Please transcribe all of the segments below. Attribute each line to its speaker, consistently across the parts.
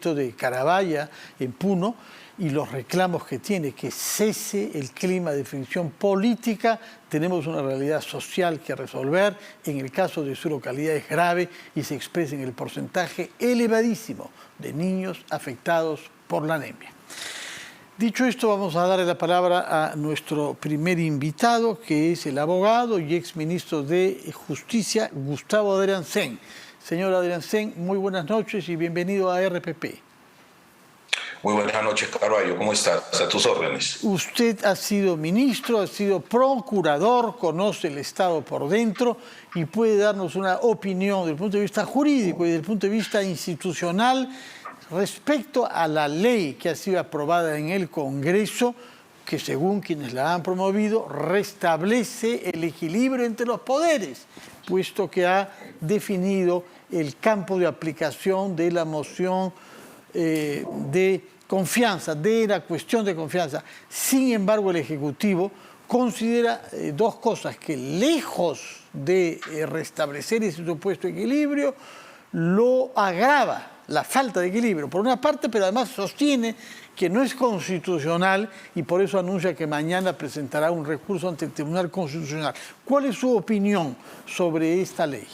Speaker 1: ayuntamiento de Carabaya, en Puno, y los reclamos que tiene, que cese el clima de fricción política. Tenemos una realidad social que resolver. En el caso de su localidad es grave y se expresa en el porcentaje elevadísimo de niños afectados por la anemia. Dicho esto, vamos a darle la palabra a nuestro primer invitado, que es el abogado y exministro de Justicia, Gustavo Adriancén. Señor Adriancén, muy buenas noches y bienvenido a RPP.
Speaker 2: Muy buenas noches, Carvalho. ¿Cómo estás? A tus órdenes.
Speaker 1: Usted ha sido ministro, ha sido procurador, conoce el Estado por dentro y puede darnos una opinión desde el punto de vista jurídico y desde el punto de vista institucional respecto a la ley que ha sido aprobada en el Congreso, que según quienes la han promovido, restablece el equilibrio entre los poderes, puesto que ha definido el campo de aplicación de la moción de confianza, de la cuestión de confianza. Sin embargo, el Ejecutivo considera dos cosas, que lejos de restablecer ese supuesto equilibrio, lo agrava, la falta de equilibrio, por una parte, pero además sostiene que no es constitucional y por eso anuncia que mañana presentará un recurso ante el Tribunal Constitucional. ¿Cuál es su opinión sobre esta ley?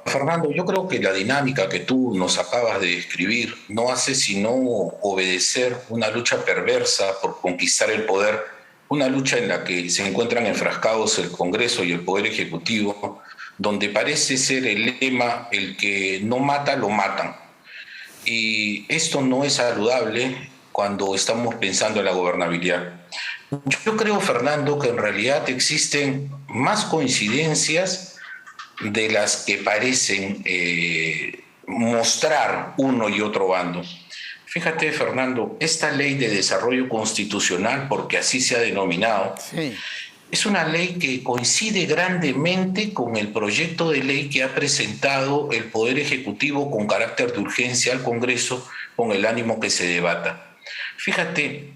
Speaker 2: Fernando, yo creo que la dinámica que tú nos acabas de describir no hace sino obedecer una lucha perversa por conquistar el poder, una lucha en la que se encuentran enfrascados el Congreso y el Poder Ejecutivo, donde parece ser el lema: el que no mata, lo matan. Y esto no es saludable cuando estamos pensando en la gobernabilidad. Yo creo, Fernando, que en realidad existen más coincidencias de las que parecen mostrar uno y otro bando. Fíjate, Fernando, esta ley de desarrollo constitucional, porque así se ha denominado, sí, es una ley que coincide grandemente con el proyecto de ley que ha presentado el Poder Ejecutivo con carácter de urgencia al Congreso, con el ánimo que se debata. Fíjate,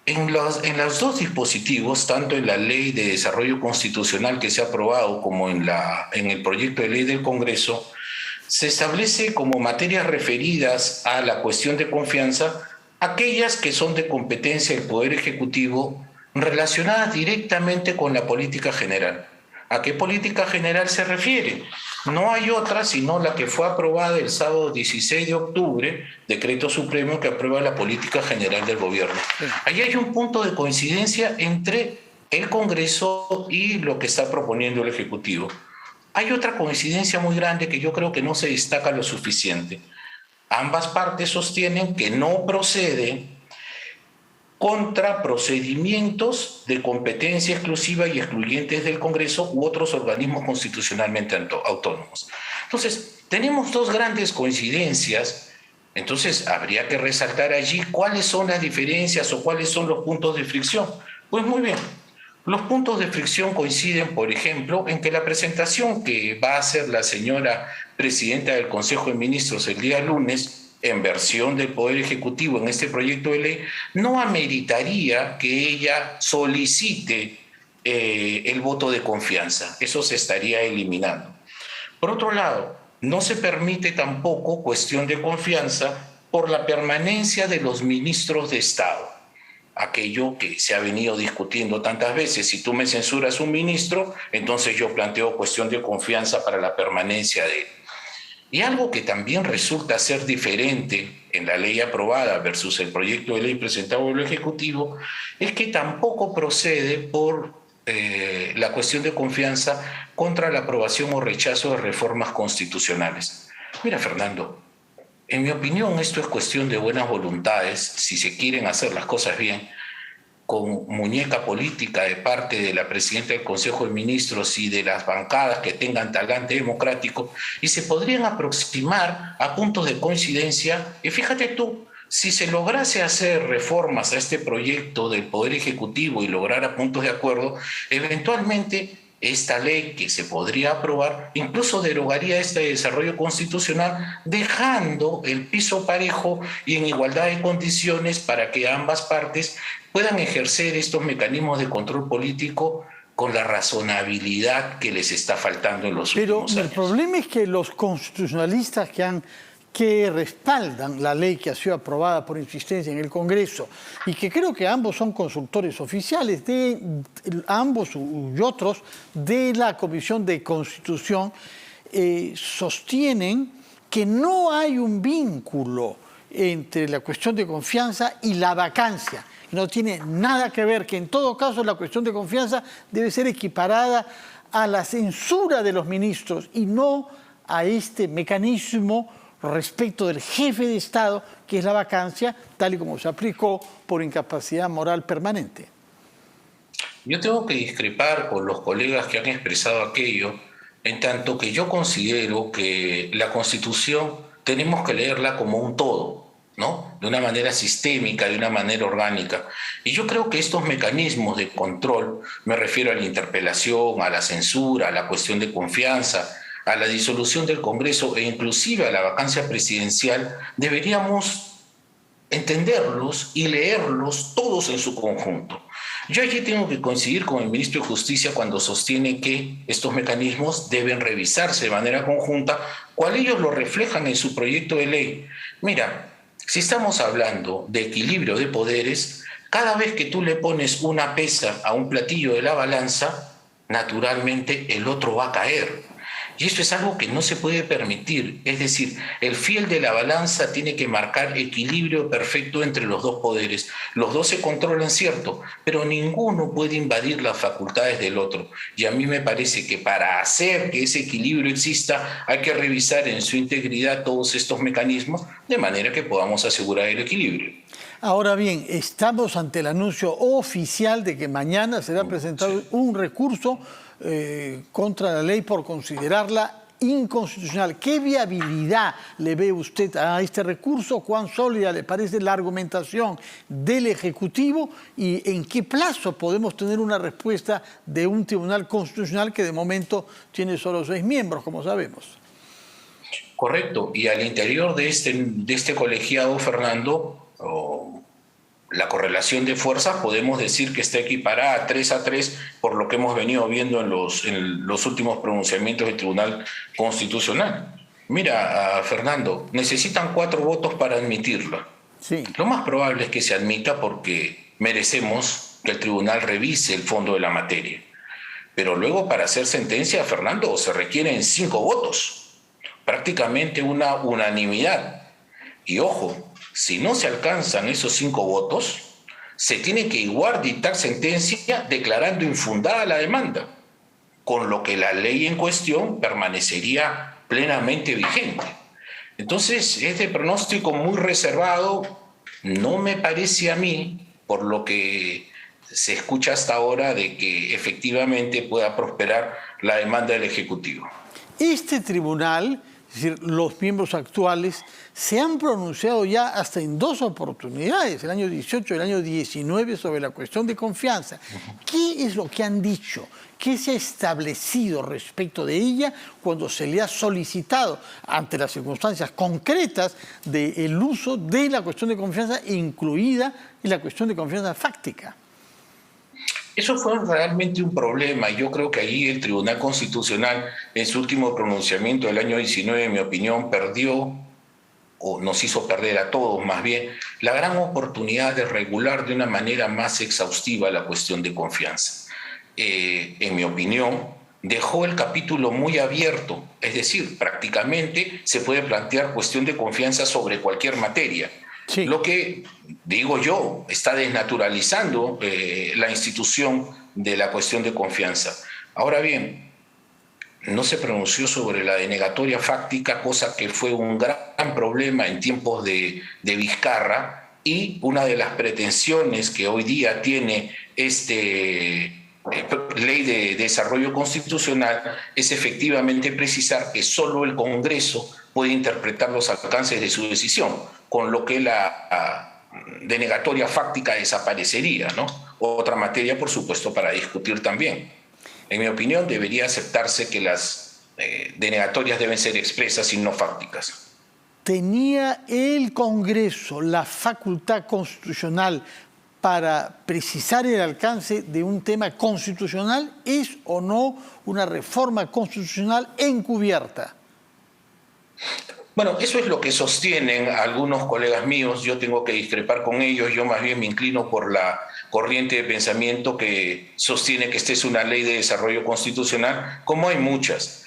Speaker 2: en los dos dispositivos, tanto en la Ley de Desarrollo Constitucional que se ha aprobado como en el proyecto de ley del Congreso, se establece como materias referidas a la cuestión de confianza aquellas que son de competencia del Poder Ejecutivo relacionadas directamente con la política general. ¿A qué política general se refiere? No hay otra sino la que fue aprobada el sábado 16 de octubre, decreto supremo que aprueba la política general del gobierno. Ahí hay un punto de coincidencia entre el Congreso y lo que está proponiendo el Ejecutivo. Hay otra coincidencia muy grande que yo creo que no se destaca lo suficiente. Ambas partes sostienen que no procede contra procedimientos de competencia exclusiva y excluyentes del Congreso u otros organismos constitucionalmente autónomos. Entonces, tenemos dos grandes coincidencias. Entonces, habría que resaltar allí cuáles son las diferencias o cuáles son los puntos de fricción. Pues muy bien, los puntos de fricción coinciden, por ejemplo, en que la presentación que va a hacer la señora presidenta del Consejo de Ministros el día lunes, en versión del Poder Ejecutivo en este proyecto de ley, no ameritaría que ella solicite el voto de confianza. Eso se estaría eliminando. Por otro lado, no se permite tampoco cuestión de confianza por la permanencia de los ministros de Estado. Aquello que se ha venido discutiendo tantas veces: si tú me censuras un ministro, entonces yo planteo cuestión de confianza para la permanencia de él. Y algo que también resulta ser diferente en la ley aprobada versus el proyecto de ley presentado por el Ejecutivo es que tampoco procede por la cuestión de confianza contra la aprobación o rechazo de reformas constitucionales. Mira, Fernando, en mi opinión esto es cuestión de buenas voluntades, si se quieren hacer las cosas bien, con muñeca política de parte de la presidenta del Consejo de Ministros y de las bancadas que tengan talante democrático, y se podrían aproximar a puntos de coincidencia. Y fíjate tú, si se lograse hacer reformas a este proyecto del Poder Ejecutivo y lograra puntos de acuerdo, eventualmente esta ley que se podría aprobar incluso derogaría este desarrollo constitucional, dejando el piso parejo y en igualdad de condiciones para que ambas partes puedan ejercer estos mecanismos de control político con la razonabilidad que les está faltando en los últimos años.
Speaker 1: Pero el problema es que los constitucionalistas que que respaldan la ley que ha sido aprobada por insistencia en el Congreso y que creo que ambos son consultores oficiales, ambos y otros de la Comisión de Constitución, sostienen que no hay un vínculo entre la cuestión de confianza y la vacancia. No tiene nada que ver, que en todo caso la cuestión de confianza debe ser equiparada a la censura de los ministros y no a este mecanismo respecto del jefe de Estado, que es la vacancia, tal y como se aplicó por incapacidad moral permanente.
Speaker 2: Yo tengo que discrepar con los colegas que han expresado aquello, en tanto que yo considero que la Constitución tenemos que leerla como un todo, ¿no? De una manera sistémica, de una manera orgánica. Y yo creo que estos mecanismos de control, me refiero a la interpelación, a la censura, a la cuestión de confianza, a la disolución del Congreso e inclusive a la vacancia presidencial, deberíamos entenderlos y leerlos todos en su conjunto. Yo allí tengo que coincidir con el ministro de Justicia cuando sostiene que estos mecanismos deben revisarse de manera conjunta, cual ellos lo reflejan en su proyecto de ley. Mira, si estamos hablando de equilibrio de poderes, cada vez que tú le pones una pesa a un platillo de la balanza, naturalmente el otro va a caer. Y eso es algo que no se puede permitir. Es decir, el fiel de la balanza tiene que marcar equilibrio perfecto entre los dos poderes. Los dos se controlan, cierto, pero ninguno puede invadir las facultades del otro. Y a mí me parece que para hacer que ese equilibrio exista hay que revisar en su integridad todos estos mecanismos de manera que podamos asegurar el equilibrio.
Speaker 1: Ahora bien, estamos ante el anuncio oficial de que mañana será presentado un recurso contra la ley por considerarla inconstitucional. ¿Qué viabilidad le ve usted a este recurso? ¿Cuán sólida le parece la argumentación del Ejecutivo? ¿Y en qué plazo podemos tener una respuesta de un tribunal constitucional que de momento tiene solo 6 miembros, como sabemos?
Speaker 2: Correcto. Y al interior de este colegiado, Fernando, la correlación de fuerzas podemos decir que está equiparada 3-3 por lo que hemos venido viendo en los últimos pronunciamientos del Tribunal Constitucional. Mira, Fernando, necesitan 4 votos para admitirla.
Speaker 1: Sí.
Speaker 2: Lo más probable es que se admita porque merecemos que el tribunal revise el fondo de la materia. Pero luego para hacer sentencia, Fernando, se requieren 5 votos, prácticamente una unanimidad. Y ojo, si no se alcanzan esos 5 votos, se tiene que igual dictar sentencia declarando infundada la demanda, con lo que la ley en cuestión permanecería plenamente vigente. Entonces, este pronóstico muy reservado no me parece a mí, por lo que se escucha hasta ahora, de que efectivamente pueda prosperar la demanda del Ejecutivo.
Speaker 1: Este tribunal, es decir, los miembros actuales, se han pronunciado ya hasta en 2 oportunidades, el año 18 y el año 19, sobre la cuestión de confianza. ¿Qué es lo que han dicho? ¿Qué se ha establecido respecto de ella cuando se le ha solicitado, ante las circunstancias concretas, del uso de la cuestión de confianza, incluida en la cuestión de confianza fáctica?
Speaker 2: Eso fue realmente un problema. Yo creo que allí el Tribunal Constitucional, en su último pronunciamiento del año 19, en mi opinión, perdió, o nos hizo perder a todos más bien, la gran oportunidad de regular de una manera más exhaustiva la cuestión de confianza. En mi opinión, dejó el capítulo muy abierto, es decir, prácticamente se puede plantear cuestión de confianza sobre cualquier materia. Sí. Lo que, digo yo, está desnaturalizando la institución de la cuestión de confianza. Ahora bien, no se pronunció sobre la denegatoria fáctica, cosa que fue un gran problema en tiempos de Vizcarra, y una de las pretensiones que hoy día tiene ley de desarrollo constitucional es efectivamente precisar que solo el Congreso puede interpretar los alcances de su decisión, con lo que la denegatoria fáctica desaparecería, ¿no? Otra materia, por supuesto, para discutir también. En mi opinión, debería aceptarse que las denegatorias deben ser expresas y no fácticas.
Speaker 1: ¿Tenía el Congreso la facultad constitucional para precisar el alcance de un tema constitucional? ¿Es o no una reforma constitucional encubierta?
Speaker 2: Bueno, eso es lo que sostienen algunos colegas míos. Yo tengo que discrepar con ellos. Yo más bien me inclino por la corriente de pensamiento que sostiene que esta es una ley de desarrollo constitucional, como hay muchas.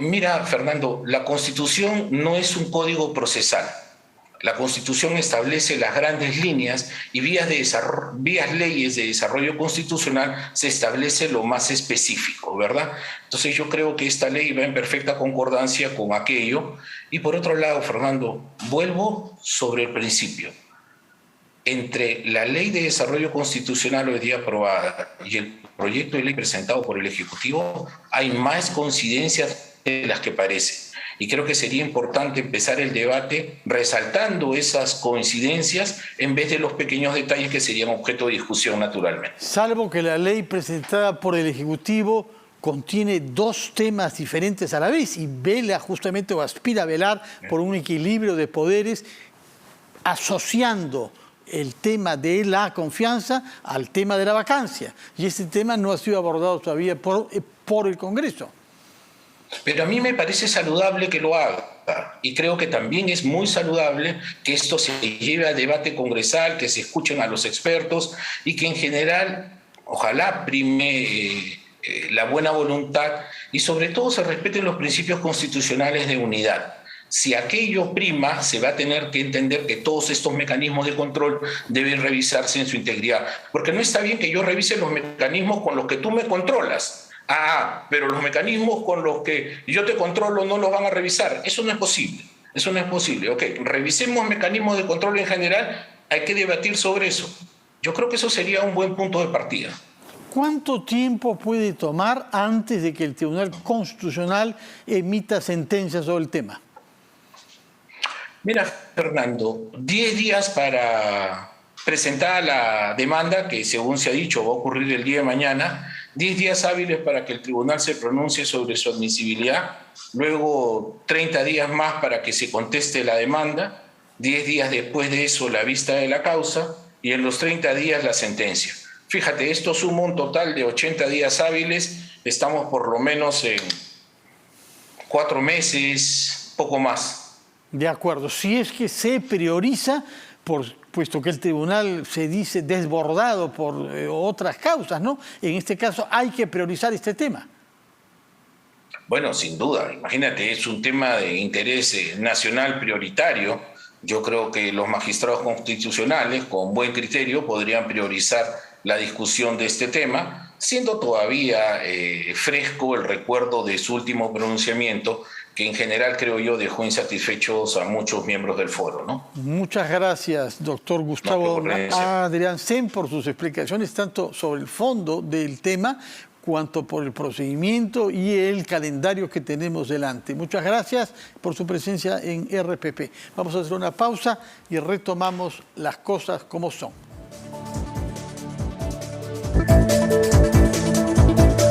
Speaker 2: Mira, Fernando, la Constitución no es un código procesal. La Constitución establece las grandes líneas y vías leyes de desarrollo constitucional se establece lo más específico, ¿verdad? Entonces yo creo que esta ley va en perfecta concordancia con aquello. Y por otro lado, Fernando, vuelvo sobre el principio. Entre la ley de desarrollo constitucional hoy día aprobada y el proyecto de ley presentado por el Ejecutivo hay más coincidencias de las que parece. Y creo que sería importante empezar el debate resaltando esas coincidencias en vez de los pequeños detalles que serían objeto de discusión naturalmente.
Speaker 1: Salvo que la ley presentada por el Ejecutivo contiene dos temas diferentes a la vez y vela justamente o aspira a velar por un equilibrio de poderes asociando el tema de la confianza al tema de la vacancia. Y este tema no ha sido abordado todavía por el Congreso.
Speaker 2: Pero a mí me parece saludable que lo haga y creo que también es muy saludable que esto se lleve a debate congresal, que se escuchen a los expertos y que en general ojalá prime la buena voluntad y sobre todo se respeten los principios constitucionales de unidad. Si aquello prima, se va a tener que entender que todos estos mecanismos de control deben revisarse en su integridad, porque no está bien que yo revise los mecanismos con los que tú me controlas. Pero los mecanismos con los que yo te controlo no los van a revisar. Eso no es posible. Eso no es posible. Ok, revisemos mecanismos de control en general. Hay que debatir sobre eso. Yo creo que eso sería un buen punto de partida.
Speaker 1: ¿Cuánto tiempo puede tomar antes de que el Tribunal Constitucional emita sentencia sobre el tema?
Speaker 2: Mira, Fernando, 10 días para presentar la demanda, que según se ha dicho va a ocurrir el día de mañana, 10 días hábiles para que el tribunal se pronuncie sobre su admisibilidad, luego 30 días más para que se conteste la demanda, 10 días después de eso la vista de la causa y en los 30 días la sentencia. Fíjate, esto suma un total de 80 días hábiles, estamos por lo menos en 4 meses, poco más.
Speaker 1: De acuerdo, si es que se prioriza, puesto que el tribunal se dice desbordado por otras causas, ¿no? En este caso hay que priorizar este tema.
Speaker 2: Bueno, sin duda, imagínate, es un tema de interés nacional prioritario. Yo creo que los magistrados constitucionales, con buen criterio, podrían priorizar la discusión de este tema, siendo todavía fresco el recuerdo de su último pronunciamiento, que en general, creo yo, dejó insatisfechos a muchos miembros del foro, ¿no?
Speaker 1: Muchas gracias, doctor Gustavo Adriancén, por sus explicaciones, tanto sobre el fondo del tema, cuanto por el procedimiento y el calendario que tenemos delante. Muchas gracias por su presencia en RPP. Vamos a hacer una pausa y retomamos las cosas como son.